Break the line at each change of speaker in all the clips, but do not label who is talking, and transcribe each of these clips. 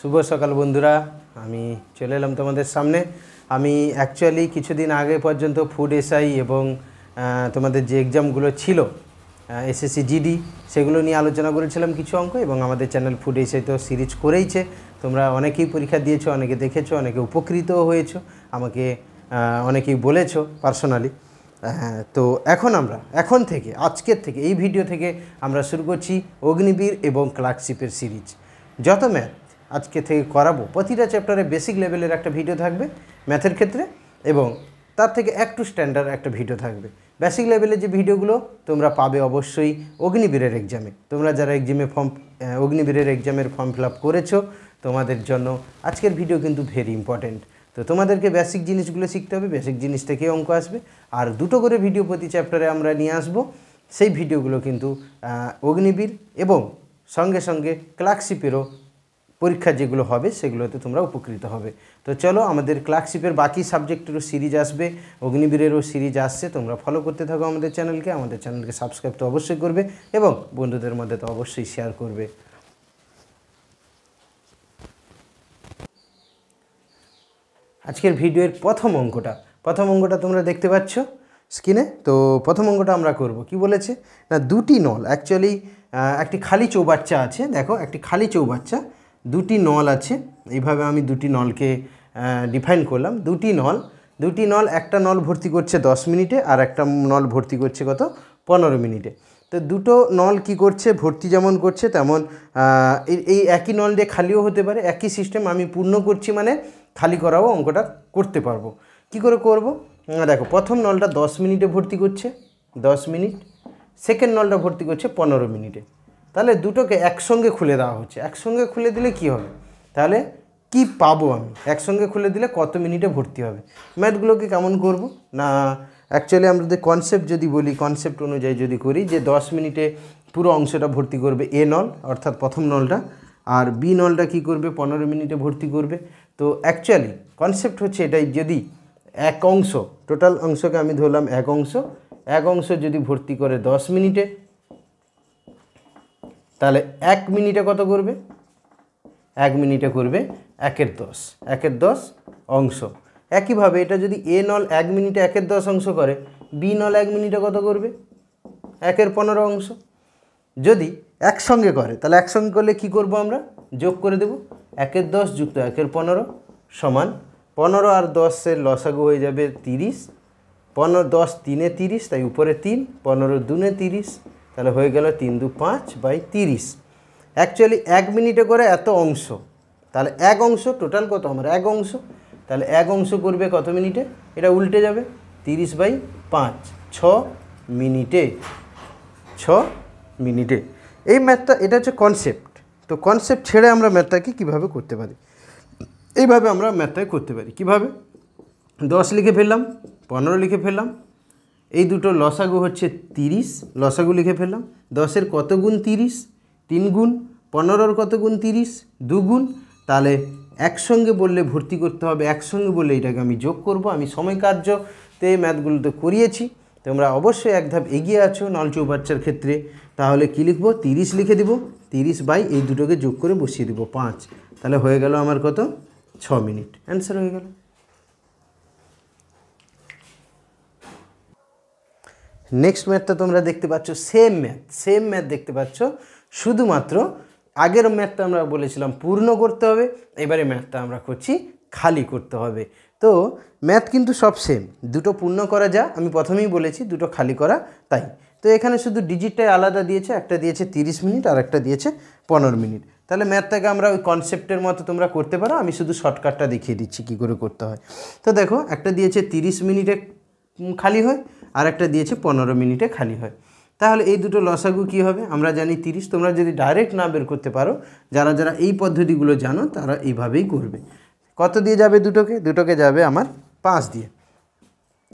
শুভ সকাল বন্ধুরা, আমি চলে এলাম তোমাদের সামনে। আমি অ্যাকচুয়ালি কিছুদিন আগে পর্যন্ত ফুড এসআই এবং তোমাদের যে এক্সামগুলো ছিল এসএসসি জিডি সেগুলো নিয়ে আলোচনা করেছিলাম কিছু অঙ্ক, এবং আমাদের চ্যানেল ফুড এসআই তো সিরিজ করেইছে। তোমরা অনেকেই পরীক্ষা দিয়েছো, অনেকে দেখেছো, অনেকে উপকৃতও হয়েছো, আমাকে অনেকেই বলেছো পার্সোনালি। তো এখন থেকে আজকের থেকে এই ভিডিও থেকে আমরা শুরু করছি অগ্নিবীর এবং ক্লার্কশিপের সিরিজ। যত ম্যাথ আজকে থেকে করাবো, প্রতিটা চ্যাপ্টারে বেসিক লেভেলের একটা ভিডিও থাকবে ম্যাথের ক্ষেত্রে, এবং তার থেকে একটু স্ট্যান্ডার্ড একটা ভিডিও থাকবে। বেসিক লেভেলের যে ভিডিওগুলো তোমরা পাবে অবশ্যই অগ্নিবীরের এক্সামে। তোমরা যারা অগ্নিবীরের এক্সামের ফর্ম ফিল আপ করেছো, তোমাদের জন্য আজকের ভিডিও কিন্তু ভেরি ইম্পর্টেন্ট। তো তোমাদেরকে বেসিক জিনিসগুলো শিখতে হবে, বেসিক জিনিস থেকে অঙ্ক আসবে, আর দুটো করে ভিডিও প্রতি চ্যাপ্টারে আমরা নিয়ে আসবো। সেই ভিডিওগুলো কিন্তু অগ্নিবীর এবং সঙ্গে সঙ্গে ক্লার্কশিপেরও পরীক্ষা যেগুলো হবে সেগুলোতে তোমরা উপকৃত হবে। তো চলো, আমাদের ক্লার্কশিপের বাকি সাবজেক্টেরও সিরিজ আসবে, অগ্নিবীরেরও সিরিজ আসছে। তোমরা ফলো করতে থাকো আমাদের চ্যানেলকে সাবস্ক্রাইব তো অবশ্যই করবে, এবং বন্ধুদের মধ্যে তো অবশ্যই শেয়ার করবে। আজকের ভিডিওর প্রথম অঙ্কটা তোমরা দেখতে পাচ্ছ স্ক্রিনে। তো প্রথম অঙ্কটা আমরা করব, কি বলেছে না, দুটি নল, অ্যাকচুয়ালি একটি খালি চৌবাচ্চা আছে। দেখো, একটি খালি চৌবাচ্চা, দুটি নল আছে। এইভাবে আমি দুটি নলকে ডিফাইন করলাম। দুটি নল, একটা নল ভর্তি করছে 10 মিনিটে, আর একটা নল ভর্তি করছে কত, 15 মিনিটে। তো দুটো নল কি করছে, ভর্তি যেমন করছে তেমন এই একই নল দিয়ে খালিও হতে পারে। একই সিস্টেম, আমি পূর্ণ করছি মানে খালি করাও অঙ্কটা করতে পারবো। কি করে করব, দেখো, প্রথম নলটা 10 মিনিটে ভর্তি করছে 10 মিনিট, সেকেন্ড নলটা ভর্তি করছে 15 মিনিটে। তাহলে দুটোকে একসঙ্গে খুলে দেওয়া হচ্ছে। একসঙ্গে খুলে দিলে কি হবে, তাহলে কি পাবো আমি, একসঙ্গে খুলে দিলে কত মিনিটে ভর্তি হবে। ম্যাথগুলোকে কেমন করব না, অ্যাকচুয়ালি আমরা যদি কনসেপ্ট যদি বলি, কনসেপ্ট অনুযায়ী যদি করি, যে 10 মিনিটে পুরো অংশটা ভর্তি করবে এ নল, অর্থাৎ প্রথম নলটা, আর বি নলটা কি করবে, 15 মিনিটে ভর্তি করবে। তো অ্যাকচুয়ালি কনসেপ্ট হচ্ছে এটাই, যদি এক অংশ, টোটাল অংশকে আমি ধরলাম এক অংশ যদি ভর্তি করে 10 মিনিটে, তাহলে 1 মিনিটে কত করবে, 1 মিনিটে করবে 1/10 অংশ। একইভাবে এটা যদি এ নল 1 মিনিটে 1/10 অংশ করে, বি নল 1 মিনিটে কত করবে, 1/15 অংশ। যদি একসঙ্গে করে, তাহলে একসঙ্গে করলে কি করব, আমরা যোগ করে দেব। 1/10 যুক্ত 1/15 সমান 15 আর 10-এর লসাগু হয়ে যাবে 30। 10 3 30, তাই উপরে 3, 15 2 30, তাহলে হয়ে গেল 3 2 5/30। অ্যাকচুয়ালি 1 মিনিটে করে এত অংশ, তাহলে এক অংশ টোটাল কত আমার, এক অংশ, তাহলে এক অংশ করবে কত মিনিটে, এটা উল্টে যাবে, 30/5, 6 মিনিটে। এই ম্যাথটা, এটা হচ্ছে কনসেপ্ট। তো কনসেপ্ট ছেড়ে আমরা ম্যাথটাকে কীভাবে করতে পারি, এইভাবে আমরা ম্যাথটাকে করতে পারি। কীভাবে, 10 লিখে ফেললাম, 15 লিখে ফেললাম, এই দুটো লসাগু হচ্ছে 30, লসাগু লিখে ফেললাম। 10-এর কত গুণ 30, 3 গুণ, 15-র কত গুণ 30, 2 গুণ। তাহলে একসঙ্গে বললে ভর্তি করতে হবে, একসঙ্গে বললে এটাকে আমি যোগ করব। আমি সময় কার্যতে ম্যাথগুলোতে করিয়েছি, তোমরা অবশ্যই এক ধাপ এগিয়ে আছো নল চৌবাচ্চার ক্ষেত্রে। তাহলে কি লিখবো, 30 লিখে দিব, 30 বাই এই দুটোকে যোগ করে বসিয়ে দিব 5, তাহলে হয়ে গেল আমার কত, 6 মিনিট। অ্যান্সার হয়ে গেল। নেক্সট ম্যাথটা তোমরা দেখতে পাচ্ছ, সেম ম্যাথ দেখতে পাচ্ছ, শুধুমাত্র আগের ম্যাথটা আমরা বলেছিলাম পূর্ণ করতে হবে, এবারে ম্যাথটা আমরা করছি খালি করতে হবে। তো ম্যাথ কিন্তু সব সেম, দুটো পূর্ণ করা যা আমি প্রথমেই বলেছি, দুটো খালি করা তাই। তো এখানে শুধু ডিজিটটাই আলাদা দিয়েছে, একটা দিয়েছে 30 মিনিট আর একটা দিয়েছে 15 মিনিট। তাহলে ম্যাথটাকে আমরা ওই কনসেপ্টের মতো তোমরা করতে পারো, আমি শুধু শর্টকাটটা দেখিয়ে দিচ্ছি কী করে করতে হয়। তো দেখো, একটা দিয়েছে 30 মিনিটে খালি হয়, আর একটা দিয়েছে 15 মিনিটে খালি হয়। তাহলে এই দুটো লসাগু কী হবে, আমরা জানি 30। তোমরা যদি ডাইরেক্ট না বের করতে পারো, যারা এই পদ্ধতিগুলো জানো তারা এইভাবেই করবে। কত দিয়ে যাবে, দুটোকে যাবে আমার 5 দিয়ে,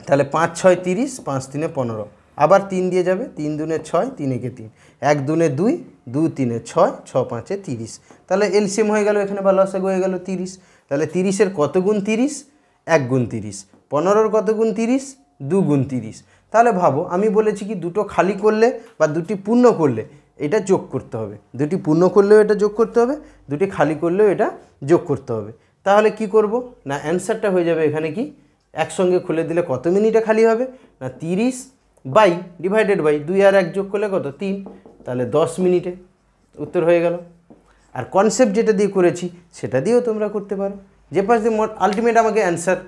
তাহলে 5 6 30, 5 3 15, আবার 3 দিয়ে যাবে, 3 2 6, 3 1 3, 1 2 2, 2 3 6, 6 5 30। তাহলে এলসিএম হয়ে গেল এখানে, বা লসাগু হয়ে গেল 30। তাহলে 30-এর কত গুণ 30, 1 গুণ 30, 15-র কত গুণ 30, 2 গুণ 30। তাহলে ভাবো, আমি বলেছি কি দুটো খালি করলে বা দুটি পূর্ণ করলে এটা যোগ করতে হবে, দুটি পূর্ণ করলেও এটা যোগ করতে হবে, দুটি খালি করলেও এটা যোগ করতে হবে। তাহলে কি করব না অ্যান্সারটা হয়ে যাবে এখানে কি একসঙ্গে খুলে দিলে কত মিনিটে খালি হবে না 30 বাই ডিভাইডেড বাই 2 আর 1 যোগ করলে কত 3, তাহলে 10 মিনিটে উত্তর হয়ে গেল। আর কনসেপ্ট যেটা দিয়ে করেছি সেটা দিয়েও তোমরা করতে পারো, যে পাশ দিয়ে আলটিমেট আমাকে অ্যান্সার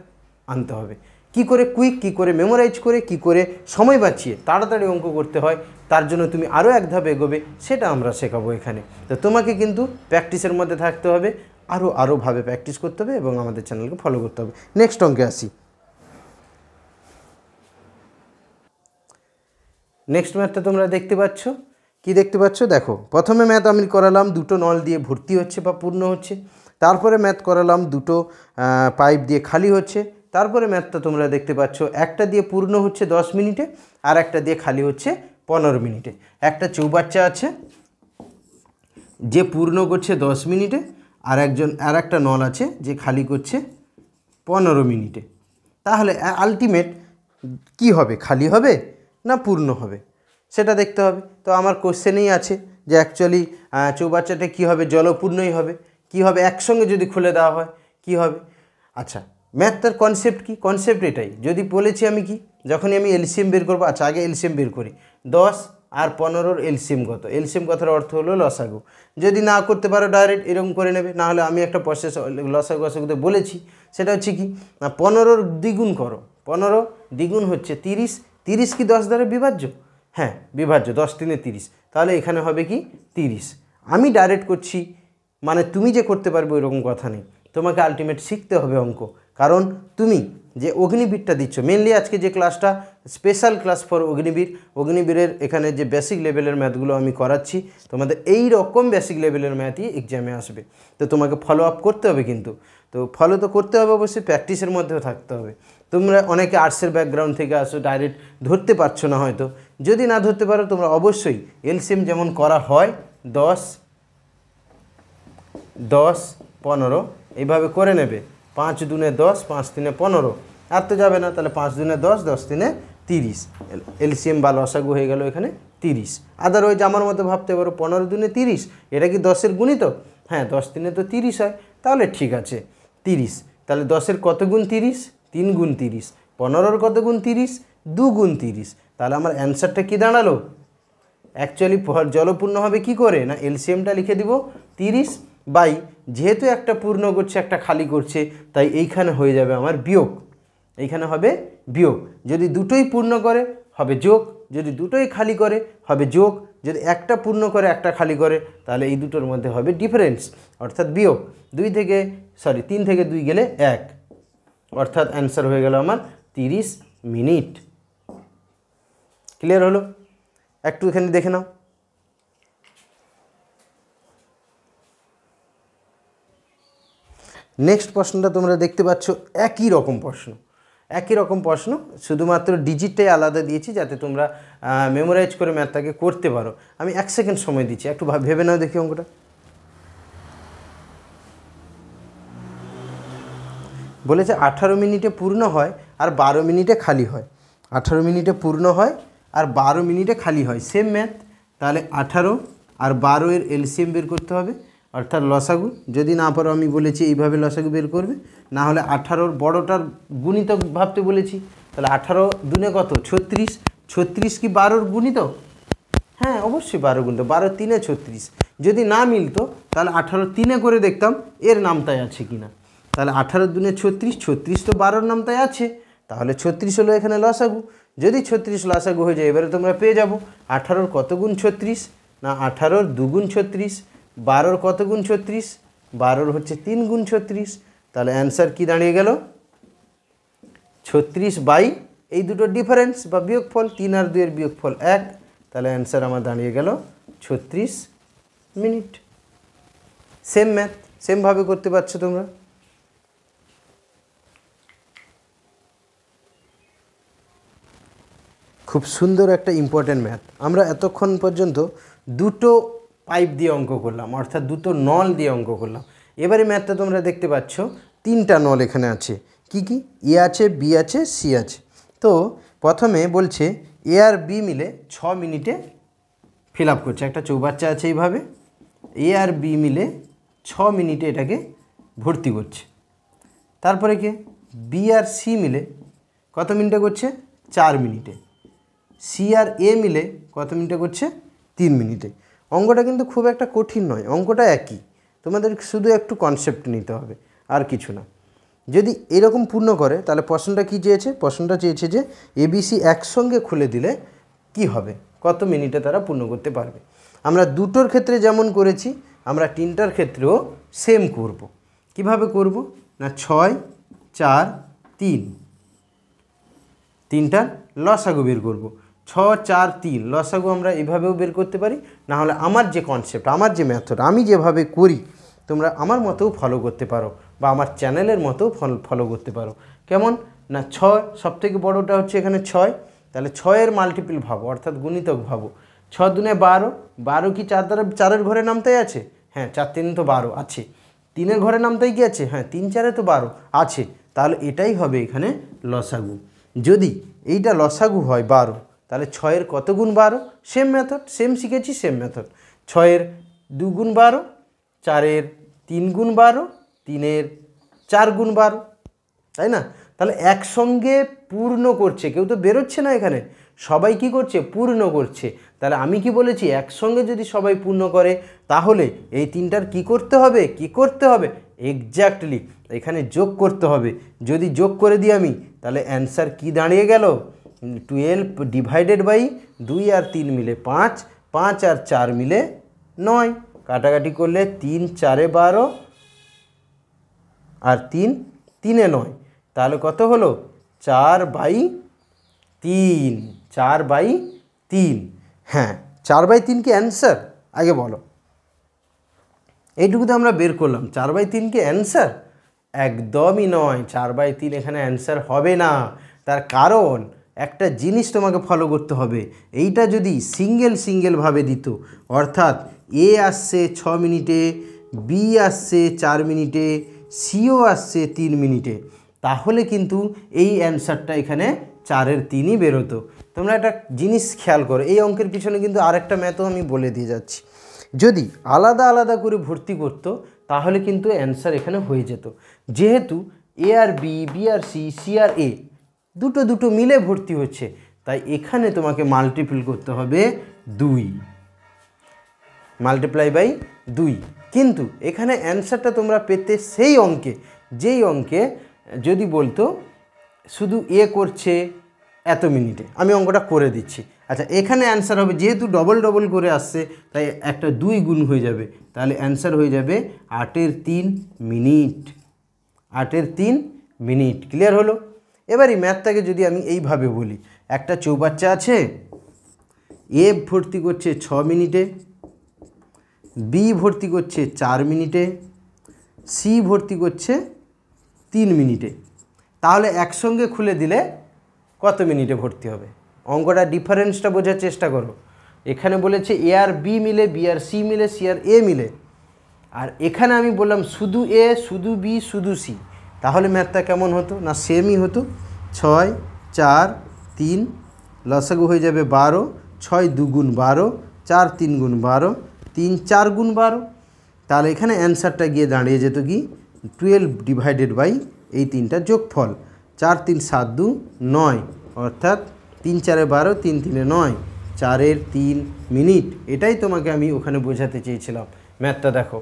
আনতে হবে। কি করে কুইক, কি করে মেমোরাইজ করে, কি করে সময় বাঁচিয়ে তাড়াতাড়ি অঙ্ক করতে হয়, তার জন্য তুমি আরও এক ধাপ এগোবে, সেটা আমরা শেখাবো এখানে। তো তোমাকে কিন্তু প্র্যাকটিসের মধ্যে থাকতে হবে, আরোভাবে প্র্যাকটিস করতে হবে এবং আমাদের চ্যানেলকে ফলো করতে হবে। নেক্সট অঙ্কে আসি। নেক্সট ম্যাথটা তোমরা দেখতে পাচ্ছ, কি দেখতে পাচ্ছ দেখো, প্রথমে ম্যাথ আমি করালাম দুটো নল দিয়ে ভর্তি হচ্ছে বা পূর্ণ হচ্ছে, তারপরে ম্যাথ করালাম দুটো পাইপ দিয়ে খালি হচ্ছে, তারপরে ম্যাথটা তোমরা দেখতে পাচ্ছ একটা দিয়ে পূর্ণ হচ্ছে 10 মিনিটে আর একটা দিয়ে খালি হচ্ছে 15 মিনিটে। একটা চৌবাচ্চা আছে যে পূর্ণ করছে 10 মিনিটে আর একটা নল আছে যে খালি করছে 15 মিনিটে। তাহলে আলটিমেট কি হবে, খালি হবে না পূর্ণ হবে সেটা দেখতে হবে। তো আমার কোশ্চেনেই আছে যে অ্যাকচুয়ালি চৌবাচ্চাটা কী হবে, জলপূর্ণই হবে। কি হবে একসঙ্গে যদি খুলে দেওয়া হয় কি হবে। আচ্ছা ম্যাথটার কনসেপ্ট কি, কনসেপ্ট এটাই। যদি বলেছি আমি কি যখনই আমি এলসিএম বের করবো, আচ্ছা আগে এলসিএম বের করি, 10 আর 15-র এলসিএম কত, এলসিএম কথার অর্থ হলো লসাগু। যদি না করতে পারো ডাইরেক্ট এরকম করে নেবে, না হলে আমি একটা প্রসেস লসাগুতে বলেছি, সেটা হচ্ছে কি না 15-র দ্বিগুণ করো, 15 দ্বিগুণ হচ্ছে 30, 30 কি 10 দ্বারা বিভাজ্য, হ্যাঁ বিভাজ্য, 10 3 30, তাহলে এখানে হবে কি 30। আমি ডাইরেক্ট করছি মানে তুমি যে করতে পারবে ওইরকম কথা নেই, তোমাকে আলটিমেট শিখতে হবে অঙ্ক, কারণ তুমি যে অগ্নিবীরটা দিচ্ছ, মেনলি আজকে যে ক্লাসটা স্পেশাল ক্লাস ফর অগ্নিবীরের এখানে যে বেসিক লেভেলের ম্যাথগুলো আমি করাচ্ছি, তোমাদের এই রকম বেসিক লেভেলের ম্যাথই এক্সামে আসবে। তো তোমাকে ফলো আপ করতে হবে, কিন্তু তো ফলো তো করতে হবে অবশ্যই, প্র্যাকটিসের মধ্যেও থাকতে হবে। তোমরা অনেকে আর্টসের ব্যাকগ্রাউন্ড থেকে আসো, ডাইরেক্ট ধরতে পারছো না হয়তো, যদি না ধরতে পারো তোমরা অবশ্যই এলসিএম যেমন করা হয় 10 10 15 এইভাবে করে নেবে, 5 দুনে 10, 5 3 15, আর তো যাবে না, তাহলে 5 দুনে 10, 10 3 30, এলসিএম বা লসাগু হয়ে গেল এখানে 30। আদারওয়াইজ আমার মতো ভাবতে পারো 15 দুনে 30, এটা কি 10-এর গুণিত, হ্যাঁ 10 3 তো 30 হয়, তাহলে ঠিক আছে 30, তাহলে 10-এর কত গুণ 30, 3 গুণ 30, 15-র কত গুণ 30, 2 গুণ 30, তাহলে আমার অ্যান্সারটা কি দাঁড়ালো। অ্যাকচুয়ালি জলপূর্ণ হবে কি করে না এলসিএমটা লিখে দিব 30 বাই, যেহেতু একটা পূর্ণ করছে একটা খালি করছে, তাই এইখানে হয়ে যাবে আমার বিয়োগ, এইখানে হবে বিয়োগ। যদি দুটোই পূর্ণ করে হবে যোগ, যদি দুটোই খালি করে হবে যোগ, যদি একটা পূর্ণ করে একটা খালি করে তাহলে এই দুটোর মধ্যে হবে ডিফারেন্স অর্থাৎ বিয়োগ। 3 থেকে 2 গেলে 1, অর্থাৎ অ্যান্সার হয়ে গেল আমার 30 মিনিট। ক্লিয়ার হলো? একটু এখানে দেখে নাও। নেক্সট প্রশ্নটা তোমরা দেখতে পাচ্ছ একই রকম প্রশ্ন, শুধুমাত্র ডিজিটটাই আলাদা দিয়েছি যাতে তোমরা মেমোরাইজ করে ম্যাথটাকে করতে পারো। আমি 1 সেকেন্ড সময় দিচ্ছি, একটু ভেবে নাও দেখি অঙ্কটা। বলেছে 18 মিনিটে পূর্ণ হয় আর 12 মিনিটে খালি হয়, 18 মিনিটে পূর্ণ হয় আর 12 মিনিটে খালি হয়, সেম ম্যাথ। তাহলে 18 আর 12 এর এলসিএম বের করতে হবে, অর্থাৎ লসাগু। যদি না পারো আমি বলেছি এইভাবে লসাগু বের করবে, না হলে 18-র বড়টার গুণিতক ভাবতে বলেছি, তাহলে 18 দুনে কত 36, 36 কি 12-র গুণিতক, হ্যাঁ অবশ্যই 12 গুণিতক, 12 3 36। যদি না মিলতো তাহলে 18 3 করে দেখতাম এর নামটাই আছে কিনা, তাহলে 18 দুনে 36, 36 তো 12-র নামটাই আছে, তাহলে 36 হলো এখানে লসাগু। যদি 36 লসাগু হয়ে যায় এবারে তোমরা পেয়ে যাবো 18-র কত গুণ 36 না 18-র 2 গুণ 36, 12-র কত গুণ 36, 12-র হচ্ছে 3 গুণ 36, তাহলে অ্যান্সার কি দাঁড়িয়ে গেল 36 বাই এই দুটো ডিফারেন্স বা বিয়োগফল, 3 আর 2 এর বিয়োগফল 1, তাহলে অ্যান্সার আমার দাঁড়িয়ে গেল 36 মিনিট। সেম ম্যাথ সেমভাবে করতে পারছো তোমরা। খুব সুন্দর একটা ইম্পর্ট্যান্ট ম্যাথ। আমরা এতক্ষণ পর্যন্ত দুটো পাইপ দিয়ে অঙ্ক করলাম, অর্থাৎ দুটো নল দিয়ে অঙ্ক করলাম। এবারে ম্যাথটা তোমরা দেখতে পাচ্ছ 3টা নল এখানে আছে, কি কি এ আছে, বি আছে, সি আছে। তো প্রথমে বলছে এ আর বি মিলে 6 মিনিটে ফিল আপ করছে। একটা চৌবাচ্চা আছে এইভাবে, এ আর বি মিলে 6 মিনিটে এটাকে ভর্তি করছে। তারপরে কে বি আর সি মিলে কত মিনিটে করছে? 4 মিনিটে। সি আর এ মিলে কত মিনিটে করছে? 3 মিনিটে। অঙ্কটা কিন্তু খুব একটা কঠিন নয়, অঙ্কটা একই, তোমাদের শুধু একটু কনসেপ্ট নিতে হবে, আর কিছু না। যদি এরকম পূর্ণ করে তাহলে প্রশ্নটা কী চেয়েছে? প্রশ্নটা চেয়েছে যে এবিসি একসঙ্গে খুলে দিলে কি হবে, কত মিনিটে তারা পূর্ণ করতে পারবে। আমরা দুটোর ক্ষেত্রে যেমন করেছি আমরা তিনটার ক্ষেত্রেও সেম করব। কিভাবে করব না, 6, 4, 3, তিনটার লসাগু বের করব। 6, 4, 3 লসাগু আমরা এভাবেও বের করতে পারি, না হলে আমার যে কনসেপ্ট, আমার যে মেথড, আমি যেভাবে করি তোমরা আমার মতেও ফলো করতে পারো, বা আমার চ্যানেলের মতেও ফলো করতে পারো। কেমন না, 6 সবথেকে বড়োটা হচ্ছে এখানে 6, তাহলে 6-এর মাল্টিপল ভাবো, অর্থাৎ গুণিতক ভাবো। 6 দুনে 12, 12 কি 4 দ্বারা 4-এর ঘরে নামতেই আছে? হ্যাঁ, 4 3 তো 12 আছে। 3-এর ঘরে নামতেই কি আছে? হ্যাঁ, 3 4 তো 12 আছে। তাহলে এটাই হবে এখানে লসাগু। যদি এইটা লসাগু হয় 12, তাহলে 6-এর কত গুণ 12? সেম মেথড, সেম শিখেছি, সেম মেথড। 6-এর 2 গুণ 12, 4-এর 3 গুণ 12, 3-এর 4 গুণ 12, তাই না? তাহলে একসঙ্গে পূর্ণ করছে, কেউ তো বেরোচ্ছে না এখানে, সবাই কি করছে? পূর্ণ করছে। তাহলে আমি কি বলেছি? একসঙ্গে যদি সবাই পূর্ণ করে তাহলে এই তিনটার কি করতে হবে? কি করতে হবে? এক্স্যাক্টলি এখানে যোগ করতে হবে। যদি যোগ করে দিই আমি, তাহলে অ্যান্সার কি দাঁড়িয়ে গেল? 12 ডিভাইডেড বাই 2 আর 3 মিলে 5, 5 আর 4 মিলে 9, কাটাকাটি করলে 3 4-এ 12 আর 3 3-এ 9, তাহলে কত হলো? 4/3, 4/3। হ্যাঁ, 4/3 কি অ্যান্সার? আগে বলো, এইটুকুতে আমরা বের করলাম। 4/3 কি অ্যান্সার? একদমই নয়, 4/3 এখানে অ্যান্সার হবে না। তার কারণ একটা জিনিস তোমাকে ফলো করতে হবে। এইটা যদি সিঙ্গেলভাবে দিত, অর্থাৎ এ আসছে 6 মিনিটে, বি আসছে 4 মিনিটে, সিও আসছে 3 মিনিটে, তাহলে কিন্তু এই অ্যান্সারটা এখানে 4-এর 3ই বেরোতো। তোমরা একটা জিনিস খেয়াল করো, এই অঙ্কের পিছনে কিন্তু আরেকটা ম্যাথও আমি বলে দিয়ে যাচ্ছি। যদি আলাদা আলাদা করে ভর্তি করতো তাহলে কিন্তু অ্যান্সার এখানে হয়ে যেত। যেহেতু এ আর বি, বি আর সি, সি আর এ দুটো দুটো মিলে ভর্তি হচ্ছে, তাই এখানে তোমাকে মাল্টিপল করতে হবে 2, মাল্টিপ্লাই বাই 2। কিন্তু এখানে অ্যান্সারটা তোমরা পেতে সেই অঙ্কে, যেই অঙ্কে যদি বলতো শুধু এ করছে এত মিনিটে, আমি অঙ্কটা করে দিচ্ছি। আচ্ছা, এখানে অ্যান্সার হবে, যেহেতু ডবল ডবল করে আসছে তাই একটা 2 গুণ হয়ে যাবে, তাহলে অ্যান্সার হয়ে যাবে 8-এর 3 মিনিট, 8-এর 3 মিনিট। ক্লিয়ার হলো? এবার এই ম্যাথটাকে যদি আমি এইভাবে বলি, একটা চৌবাচ্চা আছে, এ ভর্তি করছে 6 মিনিটে, বি ভর্তি করছে 4 মিনিটে, সি ভর্তি করছে 3 মিনিটে, তাহলে একসঙ্গে খুলে দিলে কত মিনিটে ভর্তি হবে? অঙ্কটা ডিফারেন্সটা বোঝার চেষ্টা করো। এখানে বলেছে এ আর বি মিলে, বি আর সি মিলে, সি আর এ মিলে, আর এখানে আমি বললাম শুধু এ, শুধু বি, শুধু সি, তাহলে ম্যাথটা কেমন হতো? না সেমই হতো। 6, 4, 3 লসাগু হয়ে যাবে 12, 6 2 গুণ 12, 4 3 গুণ 12, 3 4 গুণ 12, তাহলে এখানে অ্যান্সারটা গিয়ে দাঁড়িয়ে যেত কি 12 ডিভাইডেড বাই এই তিনটা যোগফল, 4 3 7 2 9, অর্থাৎ 3 4-এ 12, 3 3-এ 9, 4-এর 3 মিনিট। এটাই তোমাকে আমি ওখানে বোঝাতে চেয়েছিলাম। ম্যাথটা দেখো,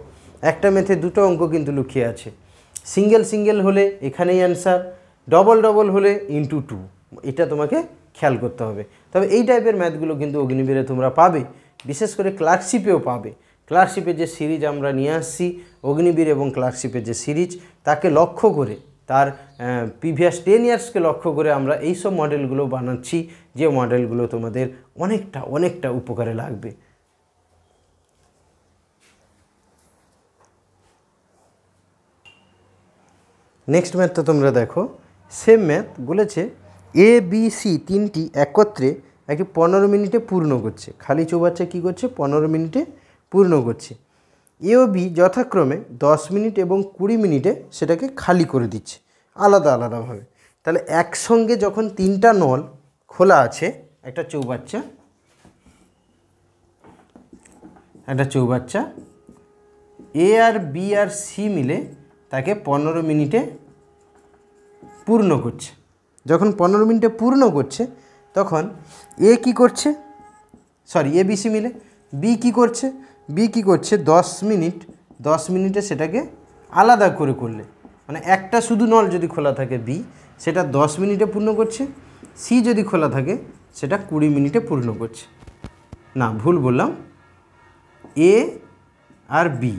একটা ম্যাথে দুটো অঙ্ক কিন্তু লুকিয়ে আছে। সিঙ্গেল হলে এখানেই অ্যান্সার, ডবল হলে ইন্টু 2, এটা তোমাকে খেয়াল করতে হবে। তবে এই টাইপের ম্যাথগুলো কিন্তু অগ্নিবীরে তোমরা পাবে, বিশেষ করে ক্লার্কশিপেও পাবে। ক্লার্কশিপের যে সিরিজ আমরা নিয়ে আসছি, অগ্নিবীর এবং ক্লার্কশিপের যে সিরিজ, তাকে লক্ষ্য করে, তার প্রিভিয়াস 10 ইয়ার্সকে লক্ষ্য করে আমরা এইসব মডেলগুলো বানাচ্ছি, যে মডেলগুলো তোমাদের অনেকটা উপকারে লাগবে। নেক্সট ম্যাথটা তোমরা দেখো, সেম ম্যাথ বলেছে এ বি সি তিনটি একত্রে একটি 15 মিনিটে পূর্ণ করছে। খালি চৌবাচ্চা কী করছে? 15 মিনিটে পূর্ণ করছে। এ ও বি যথাক্রমে 10 মিনিট এবং 20 মিনিটে সেটাকে খালি করে দিচ্ছে আলাদাভাবে। তাহলে একসঙ্গে যখন 3টা নল খোলা আছে একটা চৌবাচ্চা, একটা চৌবাচ্চা, এ আর বি আর সি মিলে তাকে 15 মিনিটে পূর্ণ করছে। যখন 15 মিনিটে পূর্ণ করছে তখন এ কি করছে, এ বি সি মিলে বি কি করছে 10 মিনিটে সেটাকে আলাদা করে করলে, মানে একটা শুধু নল যদি খোলা থাকে বি, সেটা 10 মিনিটে পূর্ণ করছে, সি যদি খোলা থাকে সেটা 20 মিনিটে পূর্ণ করছে। না, ভুল বললাম, এ আর বি,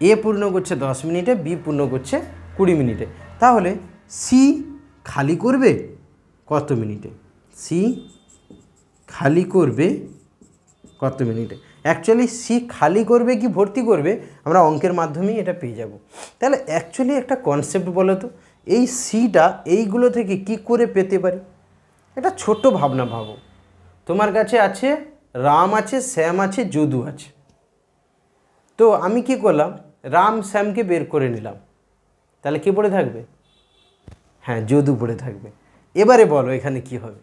এ পূর্ণ করছে 10 মিনিটে, বি পূর্ণ করছে 20 মিনিটে। তাহলে সি খালি করবে কত মিনিটে? সি খালি করবে কত মিনিটে? অ্যাকচুয়ালি সি খালি করবে কি ভর্তি করবে আমরা অঙ্কের মাধ্যমেই এটা পেয়ে যাব। তাহলে অ্যাকচুয়ালি একটা কনসেপ্ট বলো তো, এই সিটা এইগুলো থেকে কি করে পেতে পারি? এটা ছোট ভাবনা ভাবো। তোমার কাছে আছে রাম আছে, শ্যাম আছে, যদু আছে। তো আমি কি করলাম, রাম শ্যামকে বের করে নিলাম, তাহলে কে পড়ে থাকবে? হ্যাঁ, যদু পড়ে থাকবে। এবারে বলো এখানে কি হবে,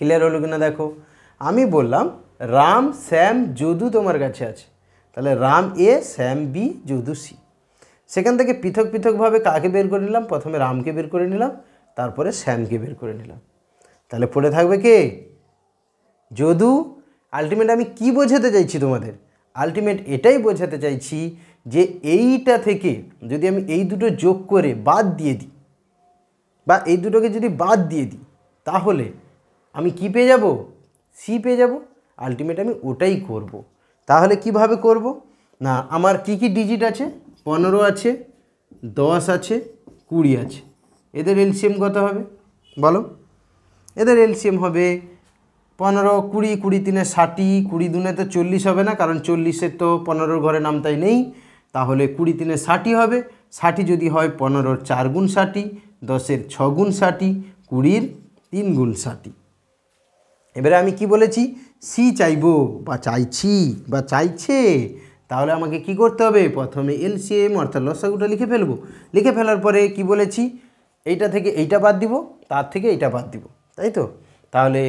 ক্লিয়ার হলো কিনা দেখো। আমি বললাম রাম শ্যাম যদু তোমার কাছে আছে, তাহলে রাম এ, শ্যাম বি, যদু সি। সেখান থেকে পৃথক পৃথকভাবে কাকে বের করে নিলাম? প্রথমে রামকে বের করে নিলাম, তারপরে শ্যামকে বের করে নিলাম। তাহলে পড়ে থাকবে কে? যদু। আলটিমেট আমি কি বোঝাতে চাইছি তোমাদের? আলটিমেট এটাই বোঝাতে চাইছি যে এইটা থেকে যদি আমি এই দুটো যোগ করে বাদ দিয়ে দিই, বা এই দুটোকে যদি বাদ দিয়ে দিই, তাহলে আমি কি পেয়ে যাব? সি পেয়ে যাব। আলটিমেট আমি ওটাই করব। তাহলে কিভাবে করব? না, আমার কি কি ডিজিট আছে? 15 আছে, 10 আছে, 20 আছে। এদের এলসিএম কত হবে বলো? এদের এলসিএম হবে 15, 20, 20 3 60, 20 2 তো 40 হবে না, কারণ 40-এর তো 15-র ঘরে নামতাই নেই। তাহলে 20 3 60 হবে। 60 যদি হয় 15-র 4 গুণ 60, 10-এর 6 গুণ 60, 20-র 3 গুণ 60। এবারে আমি কি বলেছি? সি চাইবো বা চাইছি বা চাইছে। তাহলে আমাকে কি করতে হবে? প্রথমে এলসিএম অর্থাৎ লসাগুটা লিখে ফেলবো। লিখে ফেলার পরে কি বলেছি? এইটা থেকে এইটা বাদ দিব, তার থেকে এইটা বাদ দিব, তাই তো? তাহলে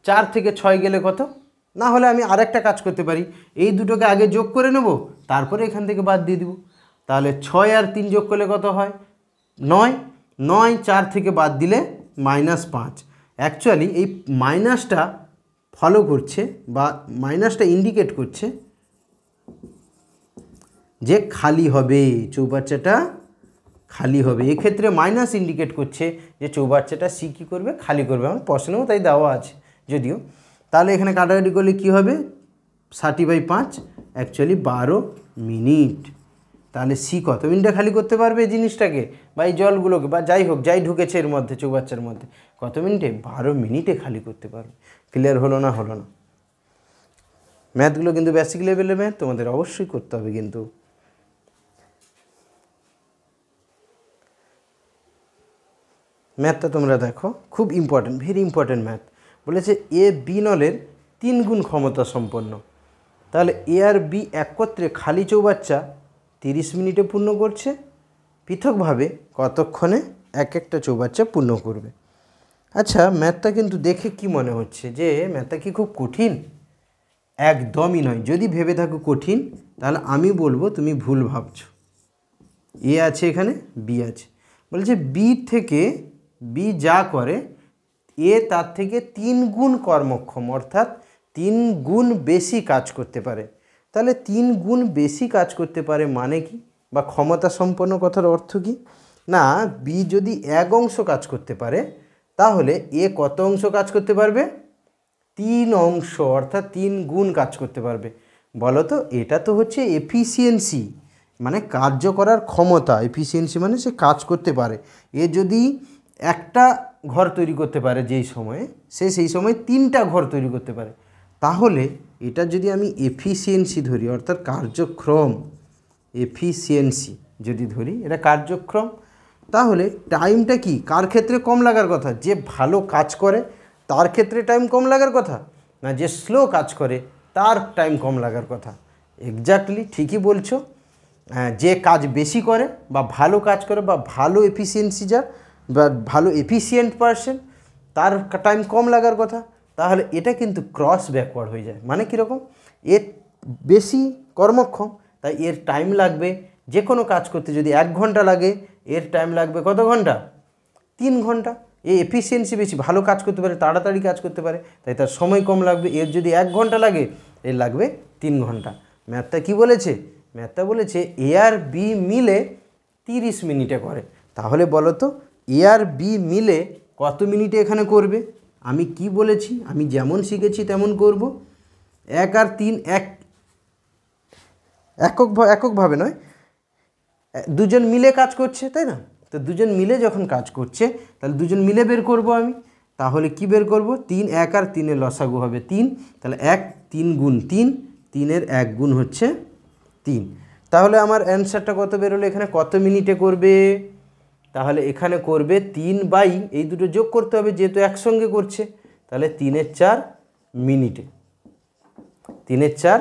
4 থেকে 6 গেলে কত? না হলে আমি আরেকটা কাজ করতে পারি, এই দুটোকে আগে যোগ করে নেব, তারপরে এখান থেকে বাদ দিয়ে দিব। তাহলে 6 আর 3 যোগ করলে কত হয়? 9। 9 4 থেকে বাদ দিলে -5। অ্যাকচুয়ালি এই মাইনাসটা ফলো করছে বা মাইনাসটা ইন্ডিকেট করছে যে খালি হবে, চৌবাচ্চাটা খালি হবে। এক্ষেত্রে মাইনাস ইন্ডিকেট করছে যে চৌবাচ্চাটা সি কী করবে? খালি করবে। আমার প্রশ্নেও তাই দেওয়া আছে যদিও। তাহলে এখানে কাটাকাটি করলে কী হবে? 60/5, অ্যাকচুয়ালি 12 মিনিট। তাহলে সি কত মিনিটে খালি করতে পারবে এই জিনিসটাকে বা এই জলগুলোকে বা যাই হোক, যাই ঢুকেছে এর মধ্যে চৌবাচ্চার মধ্যে, কত মিনিটে? 12 মিনিটে খালি করতে পারবে। ক্লিয়ার হলো না? হলো না? ম্যাথগুলো কিন্তু বেসিক লেভেলের ম্যাথ, তোমাদের অবশ্যই করতে হবে কিন্তু। ম্যাথটা তোমরা দেখো, খুব ইম্পর্টেন্ট, ভেরি ইম্পর্টেন্ট ম্যাথ। বলেছে এ বি নলের 3 গুণ ক্ষমতা সম্পন্ন। তাহলে এ আর বি একত্রে খালি চৌবাচ্চা 30 মিনিটে পূর্ণ করছে, পৃথকভাবে কতক্ষণে এক একটা চৌবাচ্চা পূর্ণ করবে। আচ্ছা, ম্যাথটা কিন্তু দেখে কি মনে হচ্ছে যে ম্যাথটা কি খুব কঠিন? একদমই নয়। যদি ভেবে থাকো কঠিন, তাহলে আমি বলবো তুমি ভুল ভাবছো। এ আছে এখানে, বি আছে, বলছে বি থেকে বি যা করে এ তার থেকে 3 গুণ কর্মক্ষম, অর্থাৎ 3 গুণ বেশি কাজ করতে পারে। তাহলে 3 গুণ বেশি কাজ করতে পারে মানে কি, বা ক্ষমতা সম্পন্ন কথার অর্থ কি? না, বি যদি 1 অংশ কাজ করতে পারে, তাহলে এ কত অংশ কাজ করতে পারবে? 3 অংশ, অর্থাৎ 3 গুণ কাজ করতে পারবে। বলো তো, এটা তো হচ্ছে এফিসিয়েন্সি, মানে কার্য করার ক্ষমতা। এফিসিয়েন্সি মানে সে কাজ করতে পারে। এ যদি একটা ঘর তৈরি করতে পারে যেই সময়ে, সে সেই সময় 3টা ঘর তৈরি করতে পারে। তাহলে এটা যদি আমি এফিসিয়েন্সি ধরি, অর্থাৎ কার্যক্রম, এফিসিয়েন্সি যদি ধরি, এটা কার্যক্রম, তাহলে টাইমটা কি কার ক্ষেত্রে কম লাগার কথা? যে ভালো কাজ করে তার ক্ষেত্রে টাইম কম লাগার কথা, না যে স্লো কাজ করে তার টাইম কম লাগার কথা? এক্স্যাক্টলি ঠিকই বলছো। যে কাজ বেশি করে বা ভালো কাজ করে বা ভালো এফিসিয়েন্সি যার বা ভালো এফিসিয়েন্ট পারসন, তার টাইম কম লাগার কথা। তাহলে এটা কিন্তু ক্রস ব্যাকওয়ার্ড হয়ে যায়। মানে কীরকম? এর বেশি কর্মক্ষম, তাই এর টাইম লাগবে যে কোনো কাজ করতে যদি 1 ঘন্টা লাগে, এর টাইম লাগবে কত ঘন্টা? 3 ঘন্টা। এই এফিসিয়েন্সি বেশি, ভালো কাজ করতে পারে, তাড়াতাড়ি কাজ করতে পারে, তাই তার সময় কম লাগবে। এর যদি 1 ঘন্টা লাগে, এর লাগবে 3 ঘন্টা। ম্যাথটা কি বলেছে? ম্যাথটা বলেছে এ আর বি মিলে 30 মিনিটে করে। তাহলে বলো তো এ আর বি মিলে কত মিনিটে এখানে করবে? আমি কি বলেছি, আমি যেমন শিখেছি তেমন করব। 1 আর 3 এককভাবে নয়, দুজন মিলে কাজ করছে, তাই না? তো দুজন মিলে যখন কাজ করছে, তাহলে দুজন মিলে বের করব আমি। তাহলে কি বের করব? 3, 1 আর 3-এর লসাগু হবে 3। তাহলে 1 3 গুণ 3, 3-এর 1 গুণ হচ্ছে 3। তাহলে আমার অ্যান্সারটা কত বেরোলো? এখানে কত মিনিটে করবে? তাহলে এখানে করবে 3 বাই, এই দুটো যোগ করতে হবে যেহেতু একসঙ্গে করছে, তাহলে 3-এর 4 মিনিটে। 3-এর 4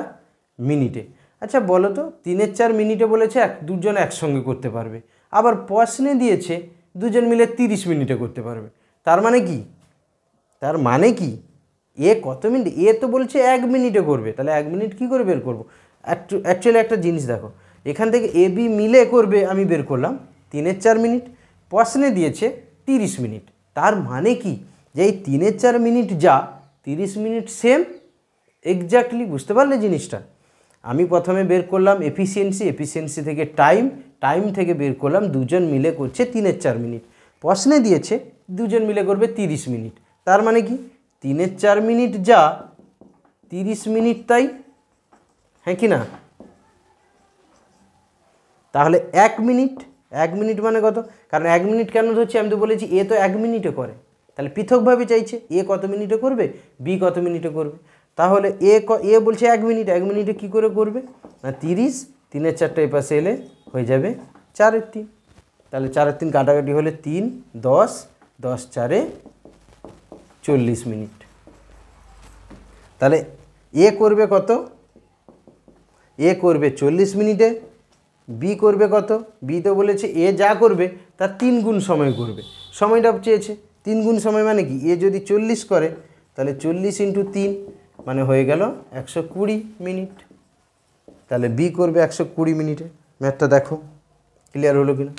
মিনিটে। আচ্ছা বলো তো, 3-এর 4 মিনিটে বলেছে দুজন একসঙ্গে করতে পারবে, আবার প্রশ্নে দিয়েছে দুজন মিলে 30 মিনিটে করতে পারবে। তার মানে কি? তার মানে কি এ কত মিনিট? এ তো বলছে 1 মিনিটে করবে, তাহলে 1 মিনিট কী করে বের করবো? অ্যাকচুয়ালি একটা জিনিস দেখো, এখান থেকে এ বি মিলে করবে, আমি বের করলাম 3-এর 4 মিনিট, প্রশ্নে দিয়েছে 30 মিনিট। তার মানে কি যে এই 3-এর 4 মিনিট যা, 30 মিনিট সেম এক্স্যাক্টলি। বুঝতে পারলে জিনিসটা? আমি প্রথমে বের করলাম এফিসিয়েন্সি থেকে টাইম থেকে বের করলাম দুজন মিলে করছে 3-এর 4 মিনিট, প্রশ্নে দিয়েছে দুজন মিলে করবে 30 মিনিট। তার মানে কি 3-এর 4 মিনিট যা, 30 মিনিট তাই, হ্যাঁ কি না? তাহলে 1 মিনিট মানে কত? কারণ 1 মিনিট কেন ধরছি? আমি তো বলেছি এ তো 1 মিনিটে করে, তাহলে পৃথকভাবে চাইছে এ কত মিনিটে করবে, বি কত মিনিটে করবে। তাহলে এ বলছে 1 মিনিটে কী করে করবে না? 30, 3-এর 4টা এই পাশে এলে হয়ে যাবে 4-এর 3। তাহলে 4-এর 3 কাটাকাটি হলে 3, 10, 10 4-এ 40 মিনিট। তাহলে এ করবে কত? এ করবে 40 মিনিটে, বি করবে কত? বি তো বলেছে এ যা করবে তার 3 গুণ সময় করবে, সময়টা চেয়েছে 3 গুণ সময়। মানে কি? এ যদি 40 করে, তাহলে 40 × 3 মানে হয়ে গেল 120 মিনিট। তাহলে বি করবে 120 মিনিটে। ম্যাথটা দেখো ক্লিয়ার হলো কিনা?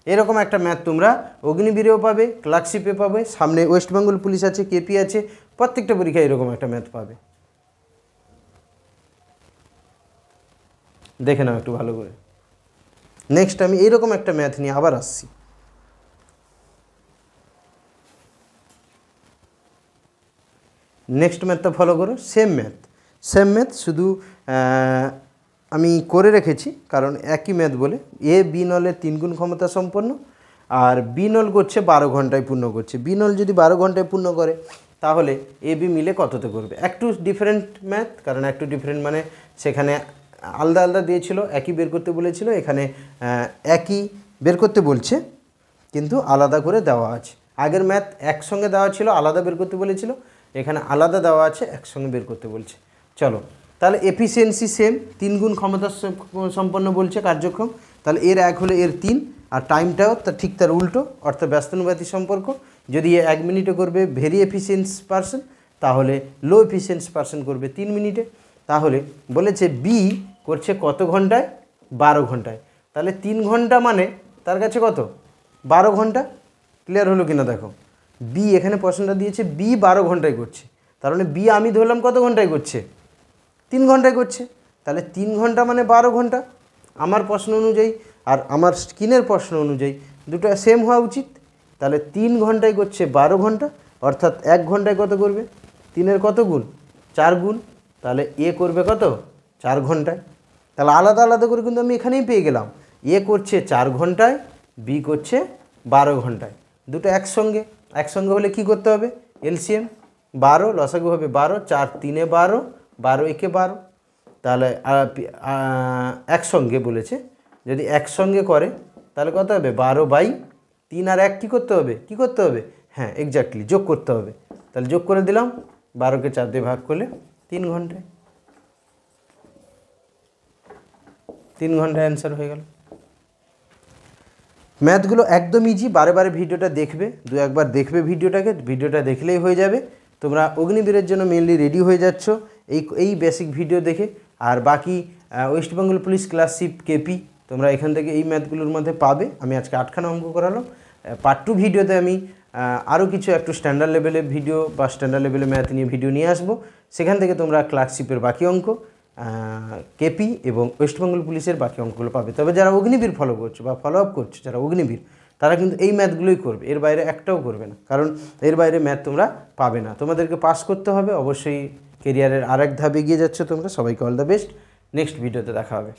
এরকম একটা ম্যাথ তোমরা অগ্নিবীরেও পাবে, ক্লার্কশিপে পাবে, সামনে ওয়েস্ট বেঙ্গল পুলিশ আছে, কেপি আছে, প্রত্যেকটা পরীক্ষায় এরকম একটা ম্যাথ পাবে। দেখে নাও একটু ভালো করে। নেক্সট আমি এইরকম একটা ম্যাথ নিয়ে আবার আসছি। নেক্সট ম্যাথটা ফলো করো, সেম ম্যাথ, শুধু আমি করে রেখেছি কারণ একই ম্যাথ বলে। এ বি নলের 3 গুণ ক্ষমতা সম্পন্ন, আর বি নল করছে 12 ঘন্টায় পূর্ণ করছে। বি নল যদি 12 ঘন্টায় পূর্ণ করে, তাহলে এ বি মিলে কততে করবে? একটু ডিফারেন্ট ম্যাথ, কারণ একটু ডিফারেন্ট মানে সেখানে আলাদা আলাদা দিয়েছিল, একই বের করতে বলেছিল, এখানে একই বের করতে বলছে কিন্তু আলাদা করে দেওয়া আছে। আগের ম্যাথ একসঙ্গে দেওয়া ছিল, আলাদা বের করতে বলেছিল, এখানে আলাদা দেওয়া আছে, একসঙ্গে বের করতে বলছে। চলো তাহলে এফিসিয়েন্সি সেম, 3 গুণ ক্ষমতা সম্পন্ন বলছে কার্যক্ষম, তাহলে এর 1 হলে এর 3, আর টাইমটাও ঠিক তার উল্টো, অর্থাৎ ব্যস্তানুপাতিক সম্পর্ক। যদি এ 1 মিনিটে করবে ভেরি এফিসিয়েন্স পারসন, তাহলে লো এফিসিয়েন্স পারসন করবে 3 মিনিটে। তাহলে বলেছে বি করছে কত ঘন্টায়? 12 ঘন্টায়। তাহলে 3 ঘন্টা মানে তার কাছে কত? 12 ঘন্টা। ক্লিয়ার হলো কিনা দেখো? বি এখানে প্রশ্নটা দিয়েছে বি 12 ঘন্টায় করছে, তার মানে বি আমি ধরলাম কত ঘন্টায় করছে? 3 ঘন্টায় করছে। তাহলে 3 ঘন্টা মানে 12 ঘন্টা আমার প্রশ্ন অনুযায়ী, আর আমার স্ক্রিনের প্রশ্ন অনুযায়ী দুটো সেম হওয়া উচিত। তাহলে 3 ঘন্টায় করছে 12 ঘন্টা, অর্থাৎ 1 ঘন্টায় কত করবে? 3-এর কত গুণ? 4 গুণ। তাহলে এ করবে কত? 4 ঘন্টায়। তাহলে আলাদা আলাদা করে কিন্তু আমি এখানেই পেয়ে গেলাম, এ করছে 4 ঘন্টায়, বি করছে 12 ঘন্টায়। দুটো একসঙ্গে হলে কি করতে হবে? এলসিএম 12, লসাগু হবে 12, 4 3-এ 12, 12 একে 12। তাহলে একসঙ্গে বলেছে, যদি একসঙ্গে করে তাহলে কত হবে? 12/3 আর 1 কী করতে হবে? হ্যাঁ এক্স্যাক্টলি যোগ করতে হবে। তাহলে যোগ করে দিলাম, 12কে 4 দিয়ে ভাগ করলে 3 ঘন্টায়। 3 ঘন্টায় অ্যান্সার হয়ে গেল। ম্যাথগুলো একদম ইজি, বারে বারে ভিডিওটা দেখবে, 2-1 বার দেখবে ভিডিওটা দেখলেই হয়ে যাবে। তোমরা অগ্নিবীরের জন্য মেনলি রেডি হয়ে যাচ্ছ এই বেসিক ভিডিও দেখে। আর বাকি ওয়েস্ট বেঙ্গল পুলিশ ক্লাসশিপ কেপি তোমরা এখান থেকে এই ম্যাথগুলোর মধ্যে পাবে। আমি আজকে 8খানা অঙ্ক করালাম। পার্ট 2 ভিডিওতে আমি আরও কিছু একটু স্ট্যান্ডার্ড লেভেলের ভিডিও বা স্ট্যান্ডার্ড লেভেলের ম্যাথ নিয়ে ভিডিও নিয়ে আসবো। সেখান থেকে তোমরা ক্লার্কশিপের বাকি অঙ্ক, কেপি এবং ওয়েস্ট বেঙ্গল পুলিশের বাকি অঙ্কগুলো পাবে। তবে যারা অগ্নিবীর ফলো করছো বা ফলো আপ করছো, যারা অগ্নিবীর, তারা কিন্তু এই ম্যাথগুলোই করবে, এর বাইরে একটাও করবে না, কারণ এর বাইরে ম্যাথ তোমরা পাবে না। তোমাদেরকে পাস করতে হবে, অবশ্যই কেরিয়ারের আরেক ধাপ এগিয়ে যাচ্ছ তোমরা। সবাইকে অল দ্য বেস্ট, নেক্সট ভিডিওতে দেখা হবে।